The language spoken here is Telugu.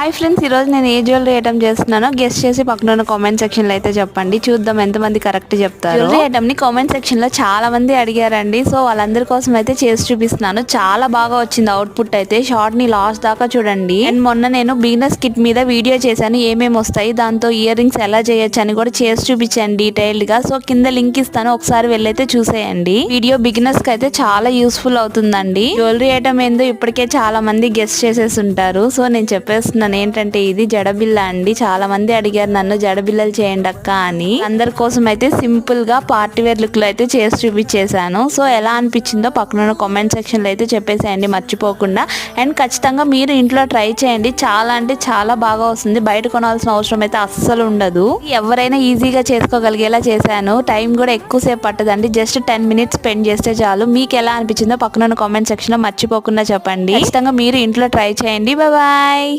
హాయ్ ఫ్రెండ్స్, ఈరోజు నేను ఏ జ్యువెలరీ ఐటమ్ చేస్తున్నానో గెస్ట్ చేసి పక్కన కామెంట్ సెక్షన్ లో అయితే చెప్పండి. చూద్దాం ఎంతమంది కరెక్ట్ చెప్తారు. జ్యువెలరీ ఐటమ్ ని కామెంట్ సెక్షన్ లో చాలా మంది అడిగారండి. సో వాళ్ళందరి కోసం అయితే చేసి చూపిస్తున్నాను. చాలా బాగా వచ్చింది అవుట్పుట్ అయితే. షార్ట్ ని లాస్ట్ దాకా చూడండి. అండ్ మొన్న నేను బిగినర్స్ కిట్ మీద వీడియో చేశాను, ఏమేమి వస్తాయి, దాంతో ఇయర్ రింగ్స్ ఎలా చేయొచ్చు అని కూడా చేసి చూపించాను డీటెయిల్డ్ గా. సో కింద లింక్ ఇస్తాను, ఒకసారి వెళ్ళైతే చూసేయండి. వీడియో బిగినర్స్ కి అయితే చాలా యూస్ఫుల్ అవుతుందండి. జ్యువెలరీ ఐటమ్ ఏందో ఇప్పటికే చాలా మంది గెస్ట్ చేసేసి ఉంటారు. సో నేను చెప్పేస్తున్నాను ఏంటంటే, ఇది జడబిల్ల అండి. చాలా మంది అడిగారు నన్ను జడబిల్లలు చేయండి అక్క అని. అందరి కోసం అయితే సింపుల్ గా పార్టీ వేర్ లుక్ లో అయితే చేసి చూపించేశాను. సో ఎలా అనిపించిందో పక్కన కామెంట్ సెక్షన్ లో అయితే చెప్పేసేయండి మర్చిపోకుండా. అండ్ ఖచ్చితంగా మీరు ఇంట్లో ట్రై చేయండి. చాలా అంటే చాలా బాగా వస్తుంది. బయట కొనాల్సిన అవసరం అయితే అస్సలు ఉండదు. ఎవరైనా ఈజీగా చేసుకోగలిగేలా చేశాను. టైం కూడా ఎక్కువసేపు పట్టదండి. జస్ట్ 10 minutes స్పెండ్ చేస్తే చాలు. మీకు ఎలా అనిపించిందో పక్కన కామెంట్ సెక్షన్ లో మర్చిపోకుండా చెప్పండి. ఖచ్చితంగా మీరు ఇంట్లో ట్రై చేయండి. బాయ్.